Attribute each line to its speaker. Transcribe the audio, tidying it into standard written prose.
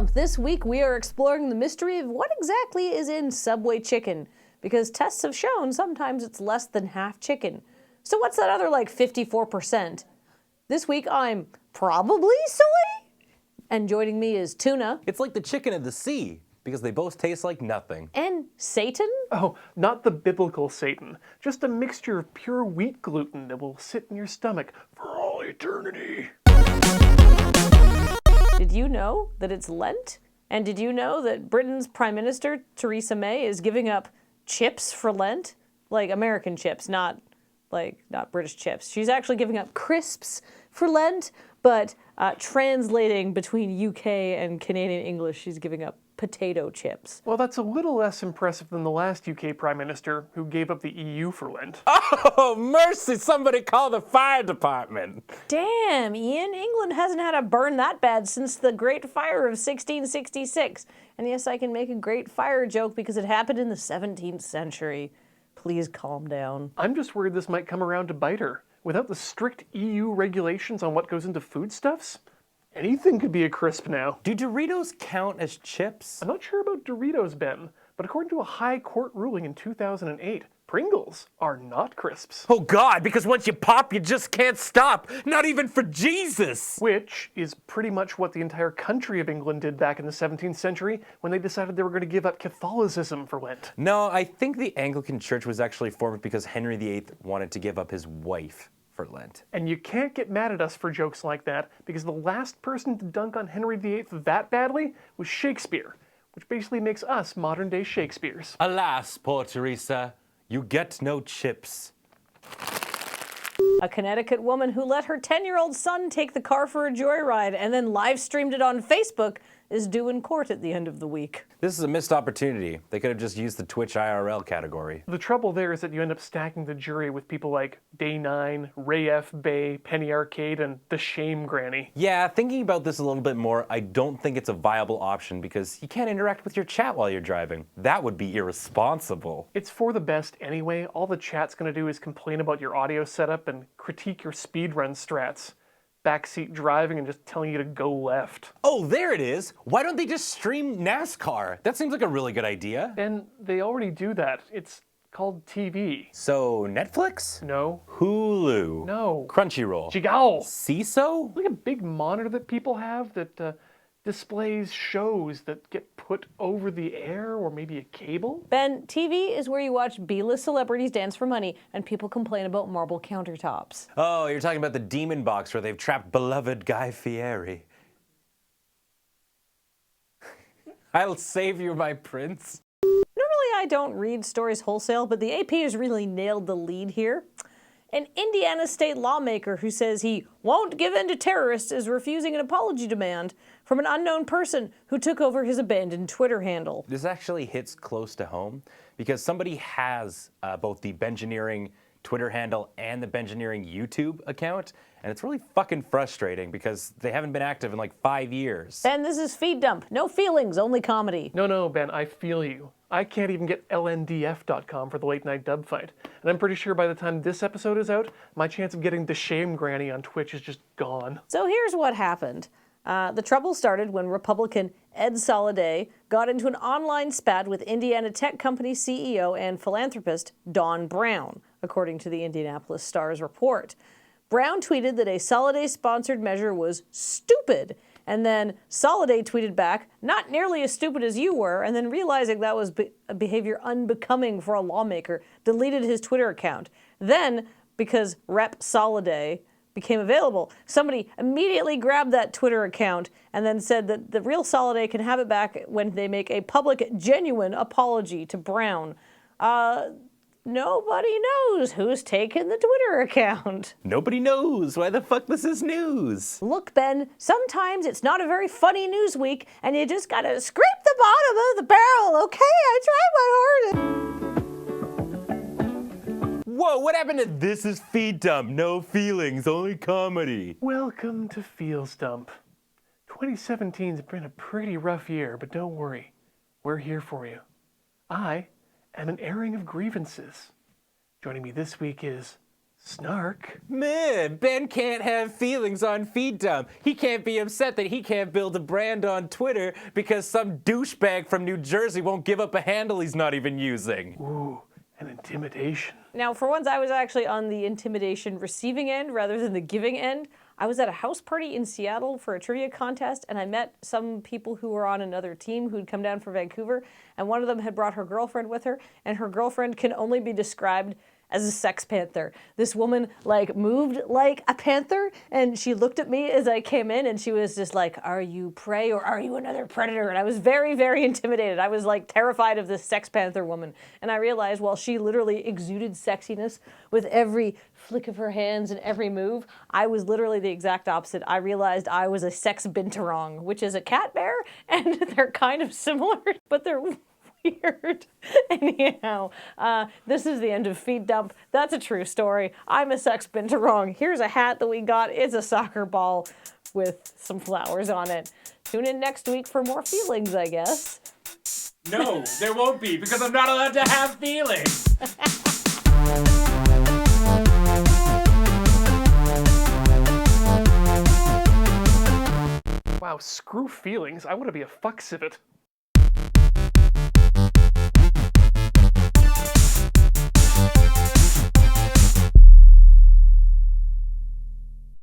Speaker 1: Dump. This week we are exploring the mystery of what exactly is in Subway chicken, because tests have shown sometimes it's less than half chicken. So what's that other 54%? This week I'm probably soy, and joining me is tuna.
Speaker 2: It's like the chicken of the sea, because they both taste like nothing.
Speaker 1: And Satan?
Speaker 3: Oh, not the biblical Satan. Just a mixture of pure wheat gluten that will sit in your stomach for all eternity.
Speaker 1: Did you know that it's Lent? And did you know that Britain's Prime Minister, Theresa May, is giving up chips for Lent? Like American chips, not British chips. She's actually giving up crisps for Lent, but translating between UK and Canadian English, she's giving up potato chips.
Speaker 3: Well, that's a little less impressive than the last UK Prime Minister, who gave up the EU for Lent.
Speaker 2: Oh, mercy! Somebody call the fire department!
Speaker 1: Damn, Ian, England hasn't had a burn that bad since the Great Fire of 1666. And yes, I can make a Great Fire joke because it happened in the 17th century. Please calm down.
Speaker 3: I'm just worried this might come around to bite her. Without the strict EU regulations on what goes into foodstuffs, anything could be a crisp now.
Speaker 2: Do Doritos count as chips?
Speaker 3: I'm not sure about Doritos, Ben, but according to a high court ruling in 2008, Pringles are not crisps.
Speaker 2: Oh God, because once you pop, you just can't stop. Not even for Jesus!
Speaker 3: Which is pretty much what the entire country of England did back in the 17th century when they decided they were going to give up Catholicism for Lent.
Speaker 2: No, I think the Anglican Church was actually formed because Henry VIII wanted to give up his wife for Lent.
Speaker 3: And you can't get mad at us for jokes like that, because the last person to dunk on Henry VIII that badly was Shakespeare, which basically makes us modern-day Shakespeares.
Speaker 2: Alas, poor Theresa, you get no chips.
Speaker 1: A Connecticut woman who let her 10-year-old son take the car for a joyride and then live streamed it on Facebook is due in court at the end of the week.
Speaker 2: This is a missed opportunity. They could have just used the Twitch IRL category.
Speaker 3: The trouble there is that you end up stacking the jury with people like Day9, Ray F. Bay, Penny Arcade, and the Shame Granny.
Speaker 2: Yeah, thinking about this a little bit more, I don't think it's a viable option because you can't interact with your chat while you're driving. That would be irresponsible.
Speaker 3: It's for the best anyway. All the chat's gonna do is complain about your audio setup and critique your speedrun strats. Backseat driving and just telling you to go left.
Speaker 2: Oh, there it is! Why don't they just stream NASCAR? That seems like a really good idea.
Speaker 3: And they already do that. It's called TV.
Speaker 2: So, Netflix?
Speaker 3: No.
Speaker 2: Hulu?
Speaker 3: No.
Speaker 2: Crunchyroll?
Speaker 3: Jigao.
Speaker 2: CISO?
Speaker 3: Like a big monitor that people have that displays shows that get put over the air or maybe a cable.
Speaker 1: Ben, TV is where you watch B-list celebrities dance for money and people complain about marble countertops.
Speaker 2: Oh, you're talking about the Demon Box where they've trapped beloved Guy Fieri. I'll save you, my prince.
Speaker 1: Normally I don't read stories wholesale, but the AP has really nailed the lead here. An Indiana state lawmaker who says he won't give in to terrorists is refusing an apology demand from an unknown person who took over his abandoned Twitter handle.
Speaker 2: This actually hits close to home because somebody has both the Bengineering Twitter handle and the Bengineering YouTube account, and it's really fucking frustrating because they haven't been active in like 5 years.
Speaker 1: Ben, this is Feed Dump. No feelings, only comedy.
Speaker 3: No, Ben, I feel you. I can't even get lndf.com for the late night dub fight. And I'm pretty sure by the time this episode is out, my chance of getting the Shame Granny on Twitch is just gone.
Speaker 1: So here's what happened. The trouble started when Republican Ed Soliday got into an online spat with Indiana tech company CEO and philanthropist Don Brown, according to the Indianapolis Star's report. Brown tweeted that a Soliday-sponsored measure was stupid, and then Soliday tweeted back, not nearly as stupid as you were, and then realizing that was a behavior unbecoming for a lawmaker, deleted his Twitter account. Then, because Rep. Soliday became available, somebody immediately grabbed that Twitter account and then said that the real Soliday can have it back when they make a public, genuine apology to Brown. Nobody knows who's taken the Twitter account.
Speaker 2: Nobody knows why the fuck this is news.
Speaker 1: Look, Ben, sometimes it's not a very funny news week, and you just gotta scrape the bottom of the barrel, okay? I tried my hardest.
Speaker 2: Whoa, what happened to This Is Feed Dump? No feelings, only comedy.
Speaker 3: Welcome to Feels Dump. 2017's been a pretty rough year, but don't worry. We're here for you. I am an airing of grievances. Joining me this week is Snark?
Speaker 2: Man, Ben can't have feelings on Feed Dump. He can't be upset that he can't build a brand on Twitter because some douchebag from New Jersey won't give up a handle he's not even using.
Speaker 3: Ooh, an intimidation.
Speaker 1: Now, for once, I was actually on the intimidation receiving end rather than the giving end. I was at a house party in Seattle for a trivia contest, and I met some people who were on another team who'd come down from Vancouver, and one of them had brought her girlfriend with her, and her girlfriend can only be described as a sex panther. This woman moved like a panther, and she looked at me as I came in, and she was just like, "Are you prey or are you another predator?" And I was very, very intimidated. I was terrified of this sex panther woman. And I realized while she literally exuded sexiness with every flick of her hands and every move, I was literally the exact opposite. I realized I was a sex binturong, which is a cat bear, and they're kind of similar, but they're weird. Anyhow, this is the end of Feed Dump. That's a true story. I'm a sex binturong. Here's a hat that we got. It's a soccer ball with some flowers on it. Tune in next week for more feelings, I guess.
Speaker 2: No, there won't be, because I'm not allowed to have feelings.
Speaker 3: Wow, screw feelings. I want to be a fuck civet.